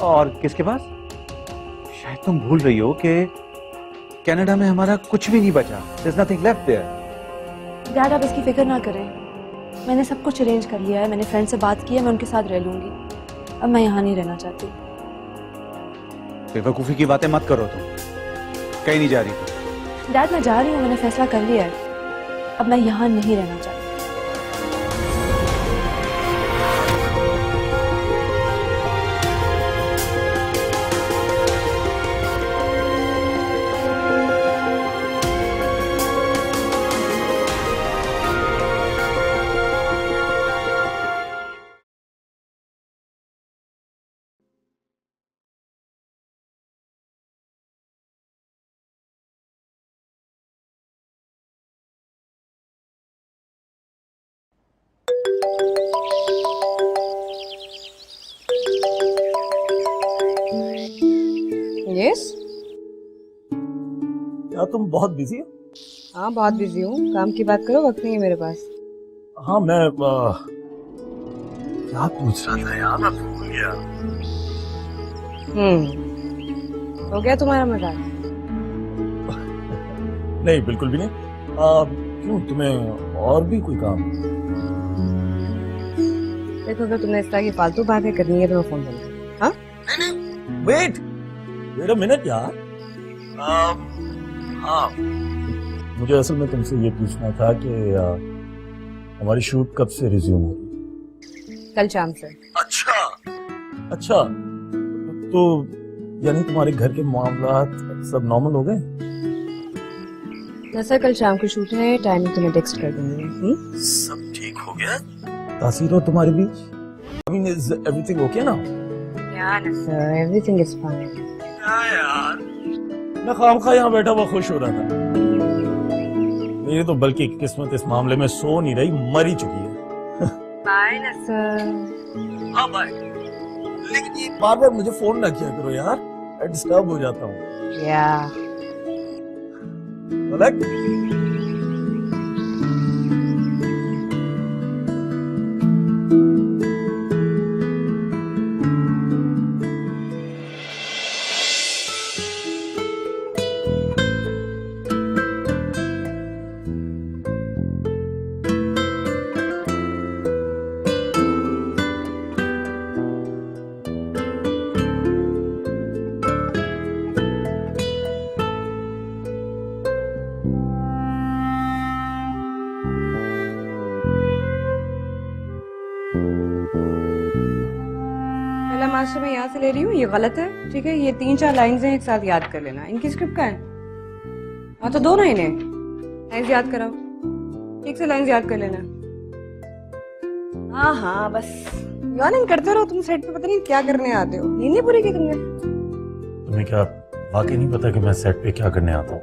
और किसके पास? शायद तुम भूल रही हो कि कनाडा में हमारा कुछ भी नहीं बचा। There's nothing left there. Dad आप इसकी फिक्र ना करें, मैंने सब कुछ अरेंज कर लिया है, मैंने फ्रेंड से बात की है, मैं उनके साथ रह लूंगी। अब मैं यहाँ नहीं रहना चाहती। बेवकूफी की बातें मत करो तुम, कहीं नहीं जा रही। डैड मैं जा रही हूँ, मैंने फैसला कर लिया है, अब मैं यहाँ नहीं रहना चाहती। यस। क्या तुम बहुत बिजी हो? हाँ बहुत बिजी हूँ, काम की बात करो, वक्त नहीं है मेरे पास। हाँ मैं क्या पूछ रहा था यार, मैं भूल गया। हो गया तुम्हारा मजाक? नहीं बिल्कुल भी नहीं। क्यों, तुम्हें और भी कोई काम? देखो अगर तुमने इस तरह की फालतू बातें करनी है तो मैं फोन बंद कर। हाँ नहीं वेट अ मिनट यार। हाँ मुझे असल में तुमसे ये पूछना था कि हमारी शूट कब से रिज्यूम हो? कल शाम से। अच्छा तो यानी तुम्हारे घर के मामलात सब नॉर्मल हो गए? सर कल शाम को शूट है, टाइमिंग तुम्हें टेक्स्ट कर दूंगी। सब ठीक हो गया? तासीर और तुम्हारे बीच? I mean, is everything okay now? Yeah, sir, everything is fine. क्या यार, मैं खामखा यहाँ बैठा हुआ खुश हो रहा था। मेरी तो बल्कि किस्मत इस मामले में सो नहीं रही, मर ही चुकी है। बाय ना सर। हाँ बाय। लेकिन ये बार बार मुझे फोन ना किया करो यार, मैं डिस्टर्ब हो जाता हूँ। या अलग मास्टर मैं यहाँ से ले रही हूँ, ये गलत है, ठीक है? ये 3-4 लाइन्स हैं, एक साथ याद कर लेना। इनकी स्क्रिप्ट का है। हाँ तो दो ना इन्हें लाइन्स याद कराओ, ठीक से लाइन्स याद कर लेना। हाँ हाँ बस याद करते रहो, तुम सेट पे पता नहीं क्या करने आते हो। नींद नहीं पूरी की तुमने? तुम्हें क्या वाकई नहीं पता कि मैं सेट पे क्या करने आता हूँ?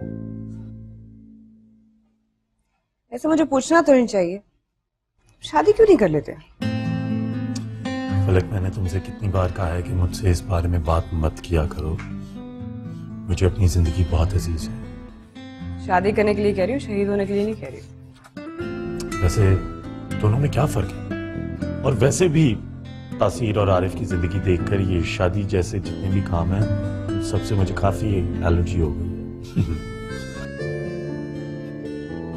ऐसे मुझे पूछना तो नहीं चाहिए, शादी क्यों नहीं कर लेते? फलक मैंने तुमसे कितनी बार कहा है कि मुझसे इस बारे में बात मत किया करो, मुझे अपनी जिंदगी बहुत अजीज है। शादी करने के लिए कह रही हूँ, शहीद होने के लिए नहीं कह रही हूँ। वैसे दोनों में क्या फर्क है? और वैसे भी तासीर और आरिफ की जिंदगी देखकर ये शादी जैसे जितने भी काम हैं सबसे मुझे काफी एलर्जी हो गई है।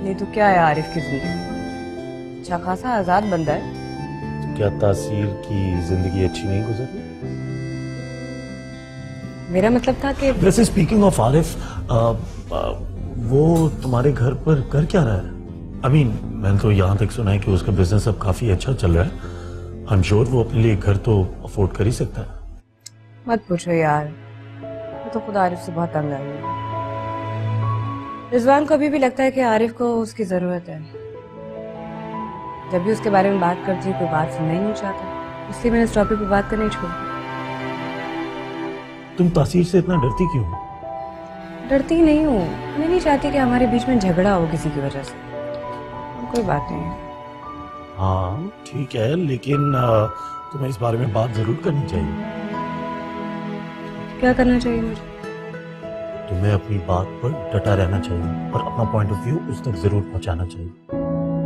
नहीं तो क्या है आरिफ की जिंदगी, अच्छा खासा आजाद बंदा है। क्या तासीर की जिंदगी अच्छी नहीं गुजर रही? मेरा मतलब था कि वैसे स्पीकिंग ऑफ आरिफ, वो तुम्हारे घर पर कर क्या रहा है? I mean, मैंने तो यहाँ तक सुना है कि उसका बिजनेस अब काफी अच्छा चल रहा है। I'm sure वो अपने लिए घर तो अफोर्ड कर ही सकता है। मत पूछो यार, मैं तो खुद आरिफ से बहुत तंग आई हूँ। रिजवान को अभी भी लगता है कि आरिफ को उसकी जरूरत है। जब भी उसके बारे में बात करती कोई बात सुनना ही नहीं चाहता, इसलिए मैंने इस टॉपिक पे बात करनी छोड़ दी। तुम तासीर से इतना डरती क्यों हो? डरती नहीं हूँ, मैं नहीं चाहती कि हमारे बीच में झगड़ा हो किसी की वजह से। कोई बात नहीं है। हाँ ठीक है, लेकिन तुम्हें इस बारे में बात जरूर करनी चाहिए। क्या करना चाहिए मुझे? तुम्हें अपनी बात पर डटा रहना चाहिए और अपना पॉइंट ऑफ व्यू उस तक जरूर पहुंचाना चाहिए।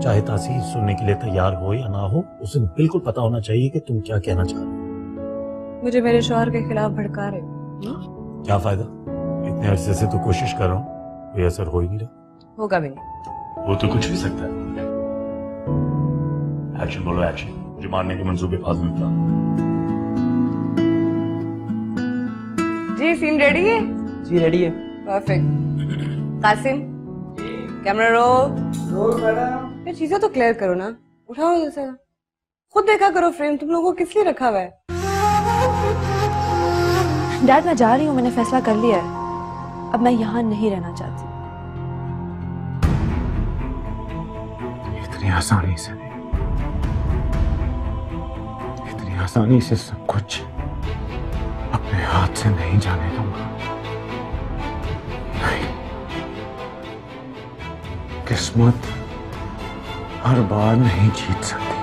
चाहे तासीर सुनने के लिए तैयार हो या ना हो, उसे बिल्कुल पता होना चाहिए कि तुम क्या कहना चाह रहे हो। मुझे मेरे शौहर के खिलाफ भड़का रहे हो। क्या फायदा, इतने अरसे से तो कोशिश कर रहा हूँ, कोई असर हो ही नहीं रहा। होगा भी नहीं। वो तो कुछ भी सकता है। एक्शन बोलो एक्शन, मुझे मारने के मंसूबे फाजल था। जी सीन रेडी है? जी रेडी है। Perfect. Kasim, camera roll madam. ये चीजें तो क्लियर करो ना, उठाओ जैसे खुद देखा करो फ्रेम, तुम लोगों को किस लिए रखा हुआ है? डैड मैं जा रही हूँ, मैंने फैसला कर लिया है। अब मैं यहाँ नहीं रहना चाहती। इतनी आसानी से नहीं, इतनी आसानी से सब कुछ अपने हाथ से नहीं जाने दूंगा। नहीं, किस्मत हर बार नहीं जीत सकती।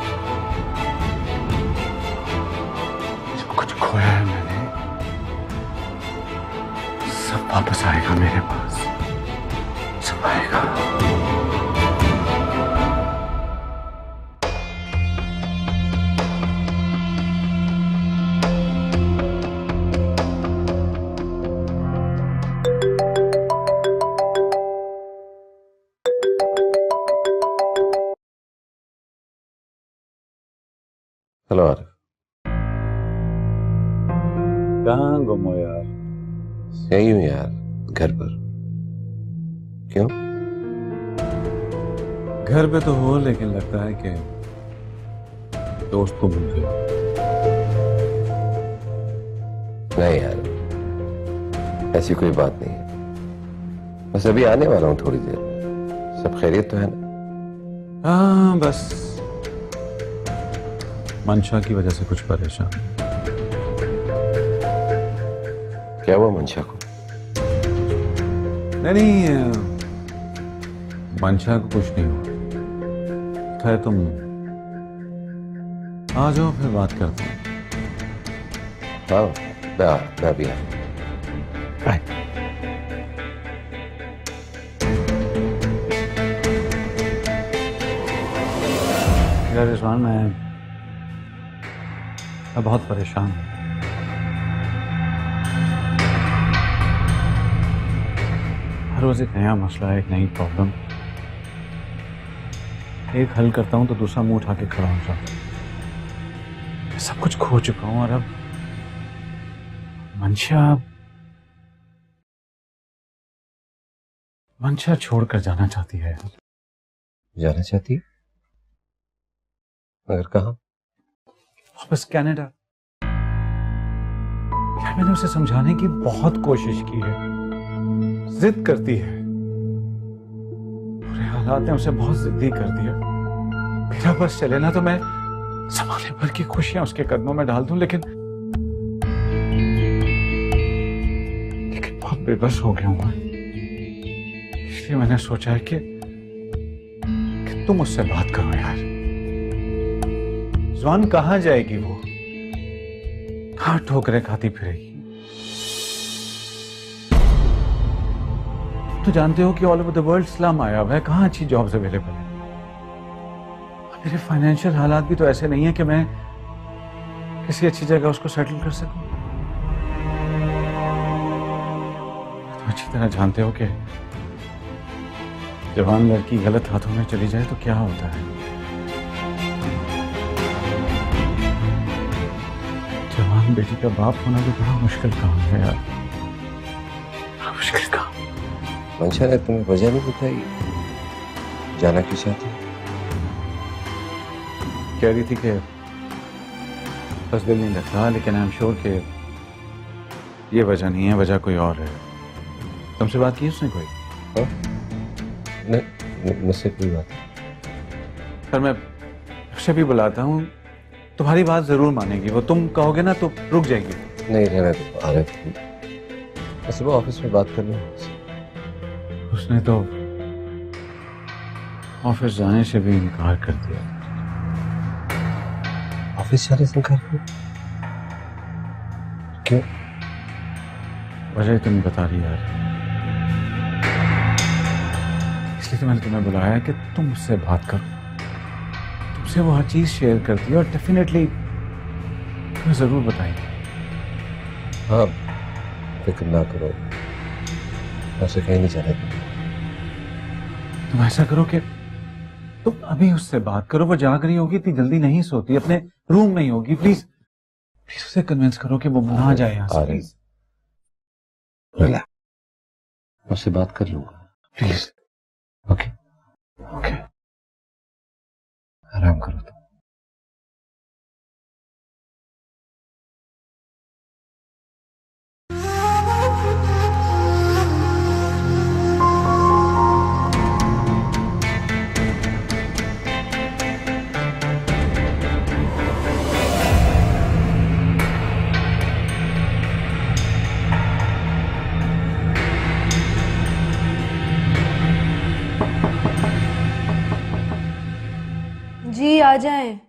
जो कुछ खोया है मैंने, सब वापस आएगा मेरे पास, सब आएगा। हेलो आरिफ। कहाँ गुम हो यार? यही हूँ यार, घर पर। क्यों? घर पे तो हो, लेकिन लगता है कि दोस्त को भूल गए। नहीं यार, ऐसी कोई बात नहीं है। बस अभी आने वाला हूँ थोड़ी देर में। सब खैरियत तो है ना? हाँ, बस मंशा की वजह से कुछ परेशान। क्या हुआ मंशा को? नहीं, मंशा को कुछ नहीं हुआ। खैर तुम आ जाओ, फिर बात करते हैं। हाँ, मैं भी आया। यार रिजवान, मैं बहुत परेशान हूँ। हर रोज एक नया मसला, एक नई प्रॉब्लम। एक हल करता हूँ तो दूसरा मुंह उठा के खड़ा हो जाता हूँ। मैं सब कुछ खो चुका हूँ और अब मंशा छोड़कर जाना चाहती है। जाना चाहती है? मगर कहाँ? वापस कनाडा। यार मैंने उसे समझाने की बहुत कोशिश की है, जिद करती है। पूरे हालात ने उसे बहुत जिद्दी कर दिया। मेरा बस चले ना तो मैं जमाने भर की खुशियां उसके कदमों में डाल दूं, लेकिन बहुत बेबस हो गया हूं मैं। इसलिए मैंने सोचा है कि तुम मुझसे बात करो यार। जवान कहाँ जाएगी वो? कहाँ ठोकरें खाती फिरेगी? तो जानते हो कि all over the world slum आया हुआ है, कहाँ अच्छी जॉब्स अवेलेबल है। मेरे फाइनेंशियल हालात भी तो ऐसे नहीं है कि मैं किसी अच्छी जगह उसको सेटल कर सकूं। तो अच्छी तरह जानते हो कि जवान लड़की गलत हाथों में चली जाए तो क्या होता है। जवान बेटी का बाप होना भी बड़ा मुश्किल काम है यार, बड़ा मुश्किल काम। मंशा ने तुम्हें वजह नहीं बताई जाना क्यों चाहती? कह रही थी कि बस दिल नहीं लगता, लेकिन आई एम श्योर कि ये वजह नहीं है, वजह कोई और है। तुमसे बात की उसने कोई? हाँ? नहीं, मुझसे कोई बात नहीं। पर मैं उसे भी बुलाता हूँ, तुम्हारी बात जरूर मानेगी वो। तुम कहोगे ना तो रुक जाएगी। नहीं रहना तो आ रहे। मैं सुबह ऑफिस में बात कर लूँ। उसने तो ऑफिस जाने से भी इनकार कर दिया। ऑफिस जाने से इनकार किया? क्यों? वजह तुम नहीं बता रही यार, इसलिए तो मैंने तुम्हें बुलाया कि तुम मुझसे बात करो। तुमसे वो हर चीज शेयर करती है और डेफिनेटली तुम्हें जरूर बताएगी। हाँ, फिक्र ना करो, ऐसे कहीं नहीं जाने दूंगा। तुम ऐसा करो कि तुम अभी उससे बात करो, वो जाग रही होगी, इतनी जल्दी नहीं सोती, अपने रूम में ही होगी। प्लीज प्लीज उसे कन्विंस करो कि वो ना जाए यहाँ से। आरिफ, प्लीज मैं उससे बात कर लूंगा। प्लीज। Okay okay. आराम करो तुम। जी आ जाएं।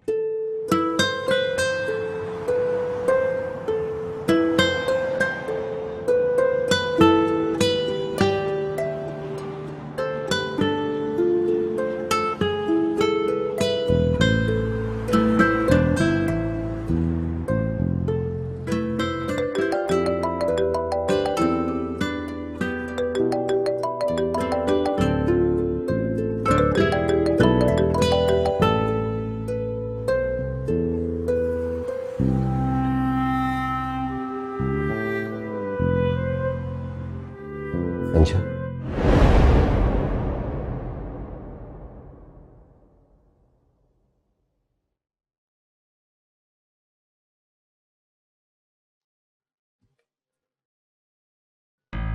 अंशा,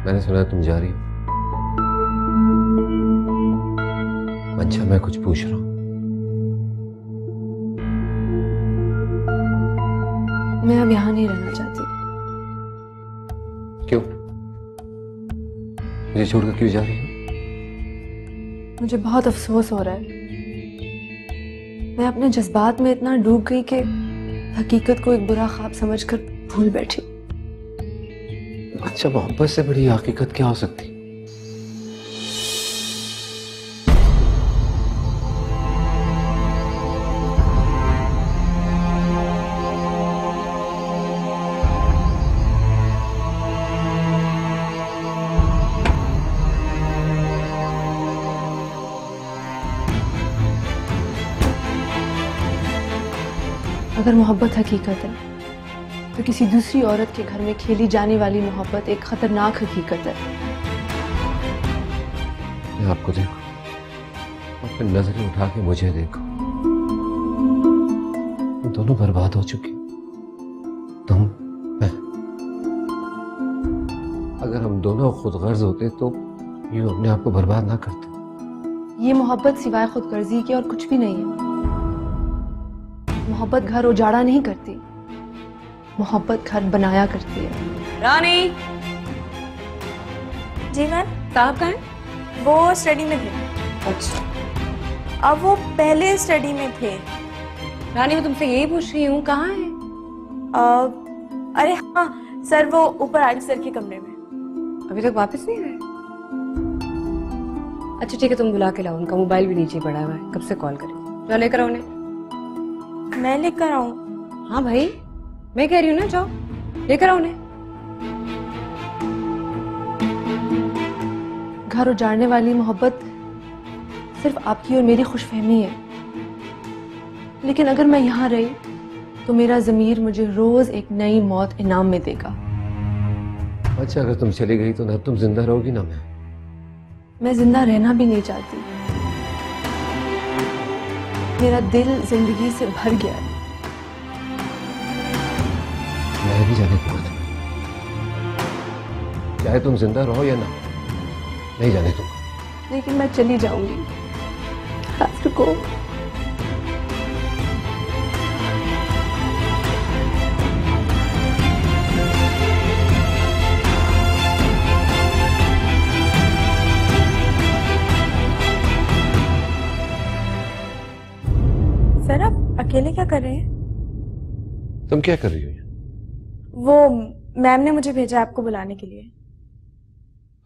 मैंने सुना तुम जा रही हो। अच्छा, मैं कुछ पूछ रहा हूँ। मैं अब यहाँ नहीं रहना चाहती। क्यों? मुझे छोड़कर क्यों जा रही हो? मुझे बहुत अफसोस हो रहा है। मैं अपने जज्बात में इतना डूब गई कि हकीकत को एक बुरा ख्वाब समझकर भूल बैठी। अच्छा, मोहब्बत से बड़ी हकीकत क्या हो सकती? अगर मोहब्बत हकीकत है तो किसी दूसरी औरत के घर में खेली जाने वाली मोहब्बत एक खतरनाक हकीकत है। मैं आपको देखो, अपनी नजरें उठा के मुझे देखो। हम दोनों बर्बाद हो चुके, तुम, मैं। अगर हम दोनों खुदगर्ज होते तो यूं अपने आप को बर्बाद ना करते। ये मोहब्बत सिवाय खुदगर्जी के और कुछ भी नहीं है। मोहब्बत घर उजाड़ा नहीं करती, मोहब्बत घर बनाया करती है। रानी जी मैम, साहब कहाँ हैं? वो स्टडी में थे। अच्छा। अब वो पहले स्टडी में थे। रानी मैं तुमसे यही पूछ रही हूँ, कहाँ है? अरे हाँ सर, वो ऊपर आरिफ सर के कमरे में। अभी तक वापस नहीं आए? अच्छा ठीक है, तुम बुला के लाओ, उनका मोबाइल भी नीचे पड़ा हुआ है, कब से कॉल करें। जाओ लेकर आओ उन्हें। मैं लेकर आऊँ? हाँ भाई, मैं कह रही हूँ ना, जाओ लेकर आओ उन्हें। घर उजाड़ने वाली मोहब्बत सिर्फ आपकी और मेरी खुशफहमी है, लेकिन अगर मैं यहाँ रही तो मेरा ज़मीर मुझे रोज एक नई मौत इनाम में देगा। अच्छा, अगर तुम चली गई तो ना तुम जिंदा रहोगी ना मैं जिंदा रहना भी नहीं चाहती। मेरा दिल जिंदगी से भर गया है। मैं भी जाने दूंगा तुम्हें, चाहे तुम जिंदा रहो या ना, नहीं जाने दूंगा। लेकिन मैं चली जाऊंगी। आफ्टर को सर आप अकेले क्या कर रहे हैं? तुम क्या कर रही हो? वो मैम ने मुझे भेजा है आपको बुलाने के लिए।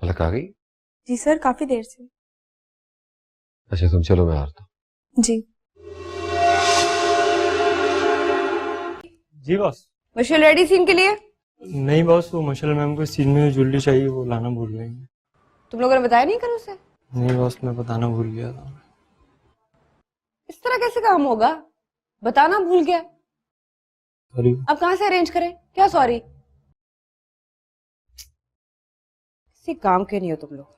पलक आ गई? जी सर, काफी देर से। अच्छा तुम चलो, मैं आता हूँ। जी जी बॉस। मशीन रेडी सीन के लिए? नहीं बॉस, वो मशाल मैम को इस चीज में ज्वेलरी चाहिए, वो लाना भूल गई। तुम लोगों ने बताया नहीं कर उसे? नहीं बॉस, मैं बताना भूल गया था। इस तरह कैसे काम होगा? बताना भूल गया, सॉरी। अब कहाँ से अरेंज करें? क्या सॉरी? किसी काम के नहीं हो तुम लोग।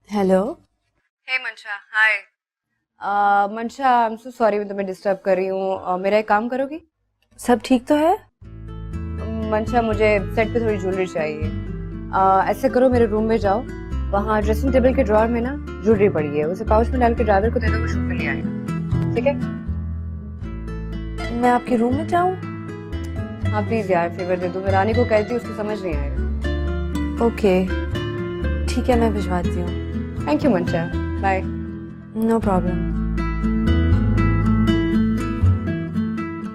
हेलो। हे मंशा, हाय। मंशा, आई एम सो सॉरी मैं तुम्हें डिस्टर्ब कर रही हूँ। मेरा एक काम करोगी? सब ठीक तो है? मंशा, मुझे सेट पे थोड़ी ज्वेलरी चाहिए। ऐसे करो, मेरे रूम में जाओ, वहाँ ड्रेसिंग टेबल के ड्रॉअर में ना ज्वेलरी पड़ी है, उसे पाउच में डाल के ड्राइवर को दे दो, वो शूट पे ले आएगा। ठीक है? मैं आपके रूम में जाऊँ? हाँ प्लीज यार, फेवर दे दो। मैं रानी को कहती हूँ, उसको समझ नहीं आएगा। ओके ठीक है, मैं भिजवाती हूँ। Thank you Mansha, bye. No problem.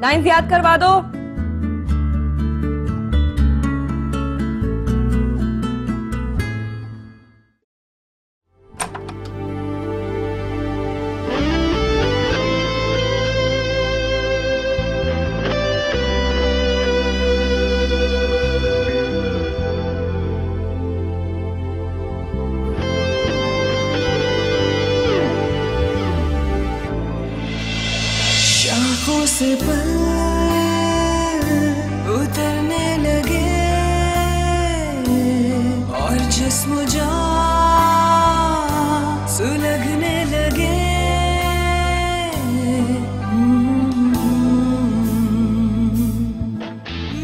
Lines याद करवा दो। शाखों से पल उतरने लगे और जिस्म जान सुलगने लगे।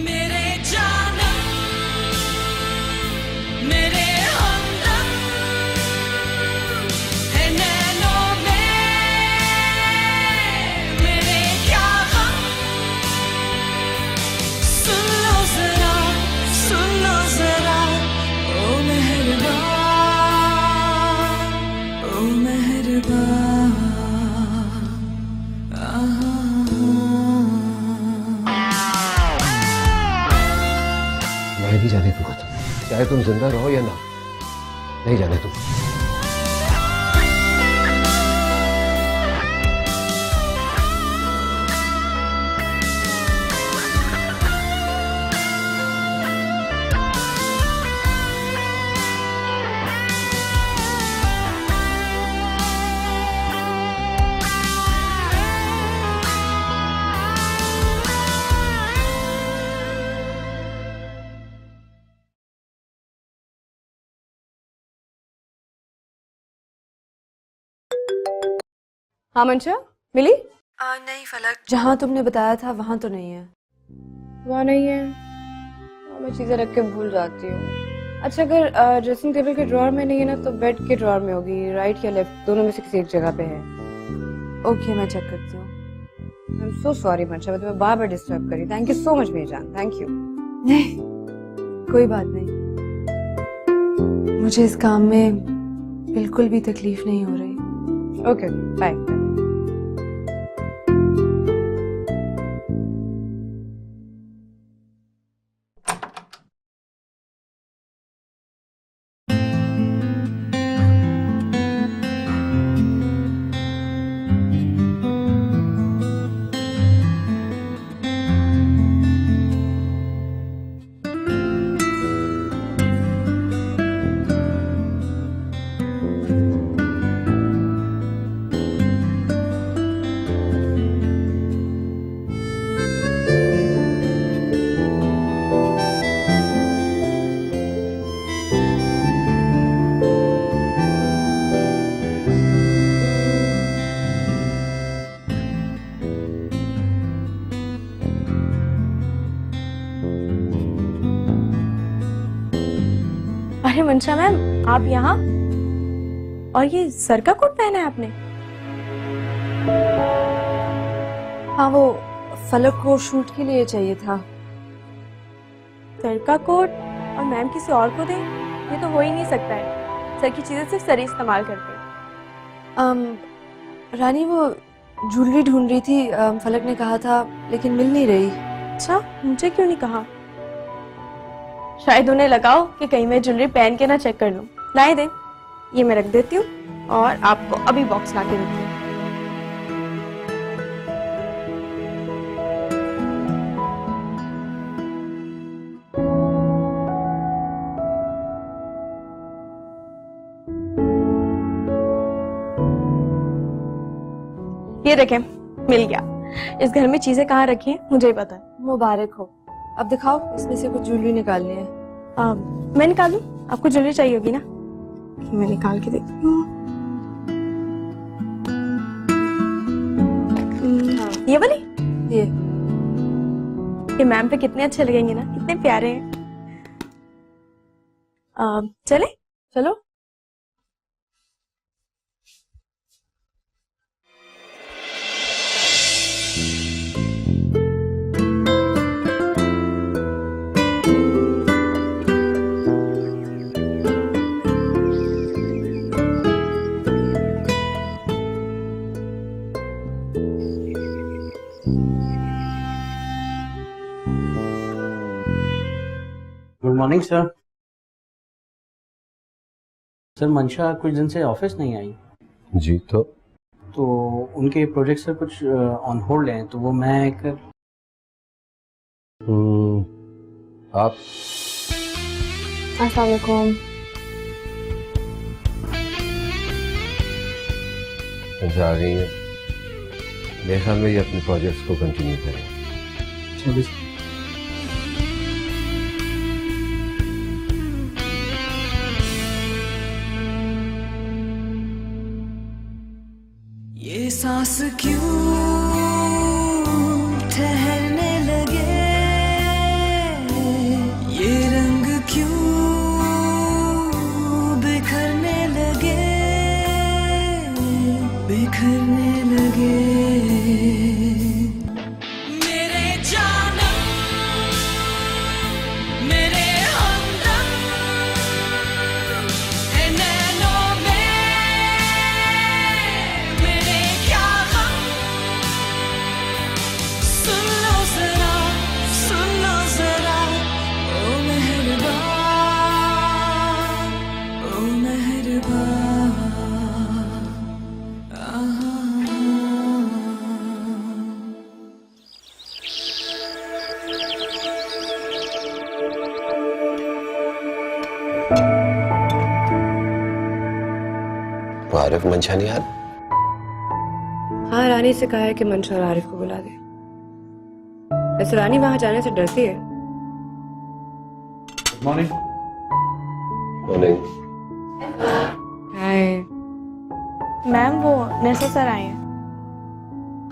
मेरे जानम, मेरे हमदम है नैनों में मेरे क्या गम। सुन लो जरा, सुन लो जरा, ओ मेहरबान, ओ मेहरबान। मैं भी जाने दूंगा तुम, चाहे तुम जिंदा रहो या ना, नहीं जाने दूंगा। हाँ मंशा, मिली? नहीं फलक, जहाँ तुमने बताया था वहाँ तो नहीं है। वहाँ नहीं है? मैं चीजें रख के भूल जाती हूँ। अच्छा, अगर ड्रेसिंग टेबल के ड्रॉअर में नहीं है ना, तो बेड के ड्रॉअर में होगी, राइट या लेफ्ट, दोनों में से किसी एक जगह पे है। ओके मैं चेक करती हूँ। आई एम सो सॉरी मंशा, मैं तुम्हें बार बार डिस्टर्ब करी। थैंक यू सो मच मेरी जान, थैंक यू। नहीं कोई बात नहीं, मुझे इस काम में बिल्कुल भी तकलीफ नहीं हो रही। Okay bye. अरे मंशा मैम, आप यहाँ? और ये सर का कोट पहना है आपने? हाँ वो फलक को शूट के लिए चाहिए था। सर का कोट और मैम किसी और को दें? ये तो हो ही नहीं सकता है। सर की चीजें सिर्फ सर ही इस्तेमाल करते हैं। रानी वो ज्वेलरी ढूंढ रही थी, फलक ने कहा था, लेकिन मिल नहीं रही। अच्छा, मुझे क्यों नहीं कहा? शायद उन्हें लगाओ कि कहीं मैं ज्वेलरी पहन के ना चेक कर लूं। लाए दे, ये मैं रख देती हूँ और आपको अभी बॉक्स ला के देती हूँ। ये देखें, मिल गया। इस घर में चीजें कहाँ रखी हैं मुझे ही पता है। मुबारक हो। अब दिखाओ, इसमें से कुछ ज्वेलरी निकालनी है। मैं निकालूं? आपको ज्वेलरी चाहिए होगी ना? मैं निकाल के देती हूँ। ये वाली? ये मैम पे कितने अच्छे लगेंगे ना, कितने प्यारे हैं। चले? चलो। Good morning sir. सर मंशा कुछ दिन से ऑफिस नहीं आई, जी तो उनके प्रोजेक्ट से कुछ ऑन होल्ड हैं, तो वो मैं कर आप अस्सलाम वालेकुम। जा रही हैं, मेरे ख्याल में ये अपने प्रोजेक्ट्स को कंटिन्यू करें। ये सांस क्यों ठहरने लगे, ये रंग क्यों बिखरने लगे, बिखरने लगे। मेरे जानम, मेरे हमदम, है नैनों में मेरे क्या गम। सुन लो जरा, सुन लो जरा, ओ मेहरबान, ओ मेहरबान। आहा। तो आरिफ मंशा नहीं आ रहा? हाँ, रानी से कहा है कि मंशा और आरिफ को बुला दे। वैसे रानी वहां जाने से डरती है। Good morning. Morning. Hi. Ma'am वो नेसा सर आए हैं।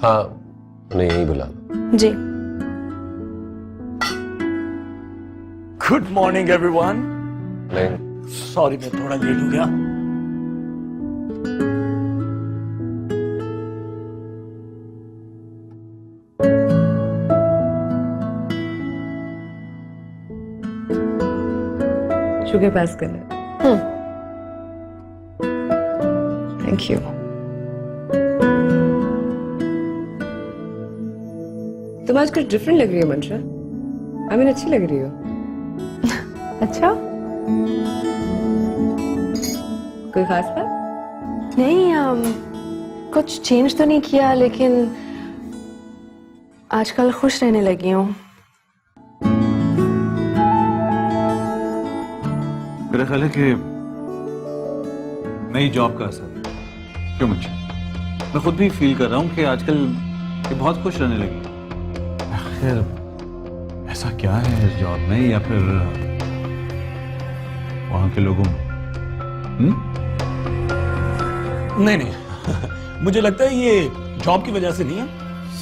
हाँ, उन्हें यही बुला। जी। Good morning everyone. नहीं, सॉरी मैं थोड़ा लेट हो गया। शुगर पास करना। Thank you. तुम आज कुछ डिफरेंट लग रही हो मंशा। आई मीन अच्छी लग रही हो। अच्छा? कोई खास बात? नहीं, कुछ चेंज तो नहीं किया, लेकिन आजकल खुश रहने लगी हूँ। मेरा ख्याल है कि नई जॉब का असर है। क्यों मुझे, मैं खुद भी फील कर रहा हूँ कि आजकल ये बहुत खुश रहने लगी। आखिर ऐसा क्या है इस जॉब में, या फिर वहां के लोगों में? नहीं नहीं मुझे लगता है ये जॉब की वजह से नहीं है,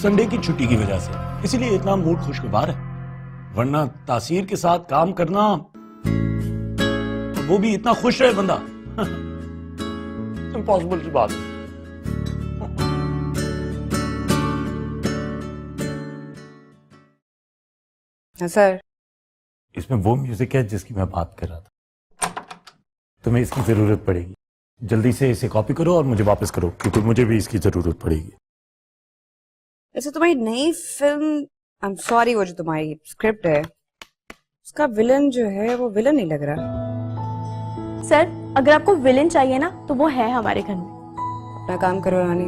संडे की छुट्टी की वजह से, इसीलिए इतना मूड खुशगवार है। वरना तासीर के साथ काम करना, वो भी इतना खुश रहे बंदा, इम्पॉसिबल की बात है। हाँ सर। इसमें वो म्यूजिक है जिसकी मैं बात कर रहा था। तुम्हें इसकी जरूरत पड़ेगी, जल्दी से इसे कॉपी करो और मुझे वापस करो, क्योंकि मुझे भी इसकी जरूरत पड़ेगी। वैसे तुम्हारी नई फिल्म, आई एम सॉरी, वो जो तुम्हारी स्क्रिप्ट है उसका विलन जो है वो विलन नहीं लग रहा। सर अगर आपको विलन चाहिए ना तो वो है हमारे घर में। अपना काम करो रानी।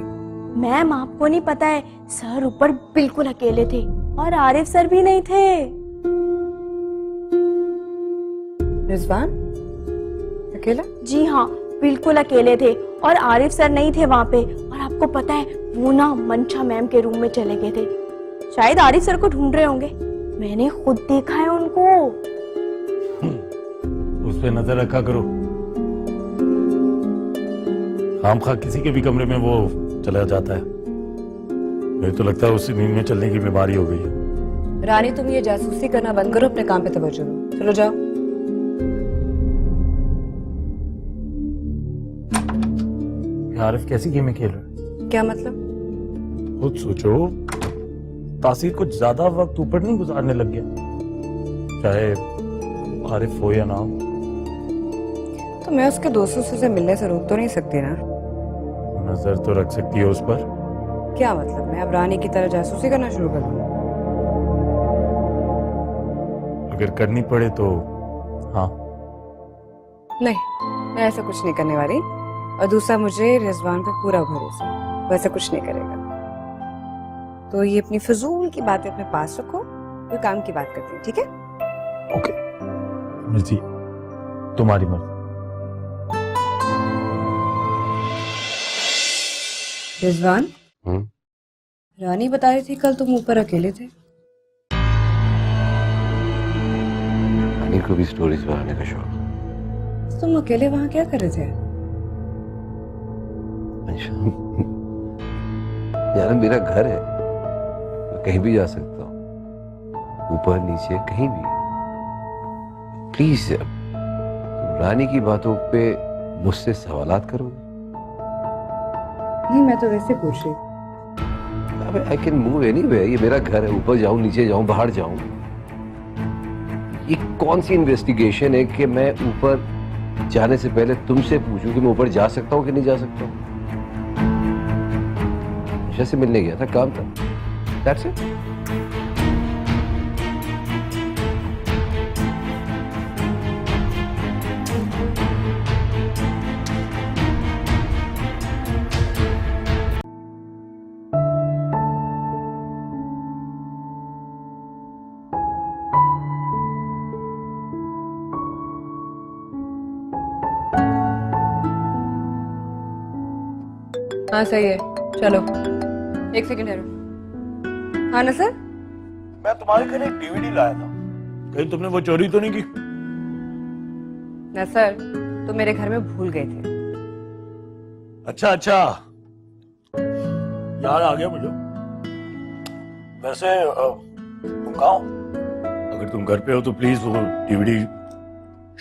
मैम आपको नहीं पता है, सर ऊपर बिल्कुल अकेले थे और आरिफ सर भी नहीं थे। रिजवान अकेला? जी हाँ, बिल्कुल अकेले थे और आरिफ सर नहीं थे वहाँ पे। और आपको पता है वो ना मंशा मैम के रूम में चले गए थे, शायद आरिफ सर को ढूंढ रहे होंगे। मैंने खुद देखा है उनको। उस पे नजर रखा करो, खामखा किसी के भी कमरे में वो चला जाता है। मुझे तो लगता है उसी नींद में चलने की बीमारी हो गई है। रानी तुम ये जासूसी करना बंद करो, अपने काम पे तवज्जो दो। चलो जाओ। आरिफ कैसी गेमें खेल रहा है? क्या मतलब? खुद सोचो, तासीर कुछ ज्यादा वक्त ऊपर नहीं गुजारने लग गया, चाहे आरिफ हो या ना हो। तो मैं उसके दोस्तों से मिलने से रोक तो नहीं सकती ना? नजर तो रख सकती है उस पर। क्या मतलब मैं अब रानी की तरह जासूसी करना शुरू कर दूं? अगर करनी पड़े तो हाँ। नहीं, मैं ऐसा कुछ नहीं करने वाली। और दूसरा, मुझे रिजवान पे पूरा भरोसा है, वैसा कुछ नहीं करेगा। तो ये अपनी फजूल की बातें अपने पास रखो, कोई काम की बात करती हूँ, ठीक है? ओके मिर्ची, तुम्हारी मर्जी। रिजवान, रानी बता रही थी कल तुम ऊपर अकेले थे। रानी को भी स्टोरीज बनाने का शौक। तुम अकेले वहां क्या कर रहे थे? यार मेरा घर है, मैं कहीं भी जा सकता हूँ, ऊपर नीचे कहीं भी। प्लीज तुम रानी की बातों पे मुझसे सवालात करोगे? नहीं, मैं तो वैसे पूछ रही। आई कैन मूव एनीवेयर, ये मेरा घर है, ऊपर जाऊं नीचे जाऊं बाहर जाऊं। ये कौन सी इन्वेस्टिगेशन है कि मैं ऊपर जाने से पहले तुमसे पूछूं कि मैं ऊपर जा सकता हूं कि नहीं जा सकता हूं? से मिलने गया था, काम था, that's it. हाँ सही है, चलो एक सेकंड ठहरो। हाँ ना सर, मैं तुम्हारे घर एक डीवीडी लाया था, कहीं तुमने वो चोरी तो नहीं की? ना सर, तो मेरे घर में भूल गए थे। अच्छा याद आ गया मुझे। वैसे तुम कहाँ हो? अगर तुम घर पे हो तो प्लीज वो डीवीडी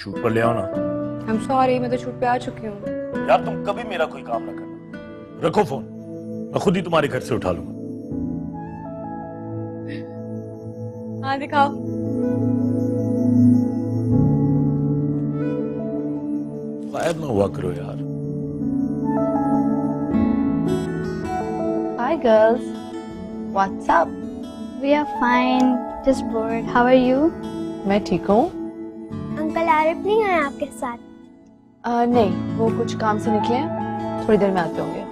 शूट पर ले आओ ना। I'm sorry, मैं तो शूट पे आ चुकी हूँ। यार तुम कभी मेरा कोई काम ना करना। रखो फोन, मैं खुद ही तुम्हारे घर से उठा लूंगा। हाँ दिखाओ। गायब ना हुआ करो यार। Hi girls, what's up? We are fine, just bored. How are you? मैं ठीक हूँ। अंकल आरिफ नहीं आए आपके साथ? नहीं, वो कुछ काम से निकले हैं, थोड़ी देर में आते होंगे।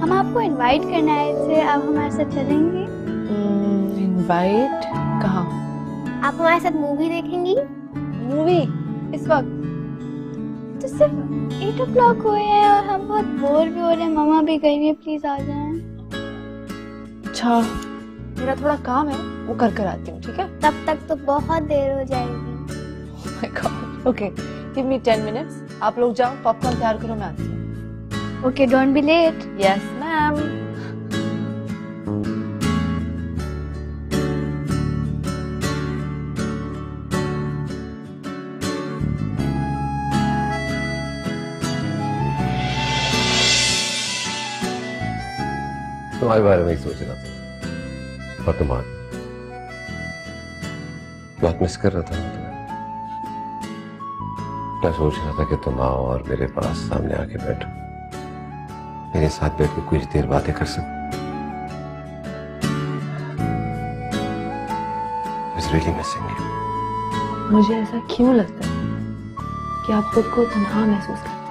हम आपको इनवाइट करने आए थे, आप हमारे साथ चलेंगे? इनवाइट? कहाँ? आप हमारे साथ मूवी देखेंगी? मूवी? इस वक्त? तो सिर्फ 8 o'clock हुए हैं और हम बहुत बोर भी हो रहे हैं, मम्मा भी गई हुई है, प्लीज आ जाएं। अच्छा, मेरा थोड़ा काम है, वो कर आती हूँ, ठीक है? तब तक तो बहुत देर हो जाएगी। Oh my God. Okay, give me 10 minutes. आप लोग जाओ, पॉपकॉर्न तैयार करो, मैं आती हूँ। Okay, don't be late. Yes, ma'am. तुम्हारे बारे में ही सोच रहा था, और तुम्हारे बहुत मिस कर रहा था मैं तुम्हें। मैं सोच रहा था कि तुम आओ और मेरे पास सामने आके बैठो, मेरे साथ बैठ के कुछ देर बातें कर सकते। was really missing you. मुझे ऐसा क्यों लगता है कि आप खुद को तन्हा महसूस करते हैं?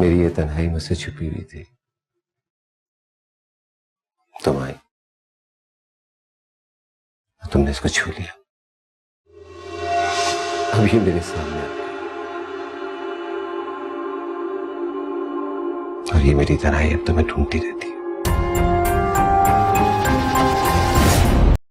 मेरी ये तन्हाई मुझसे छुपी हुई थी, तुम आई, तुमने इसको छू लिया, अब ये मेरे सामने आ गई और ये मेरी तन्हाई अब तुम्हें ढूंढती रहती है।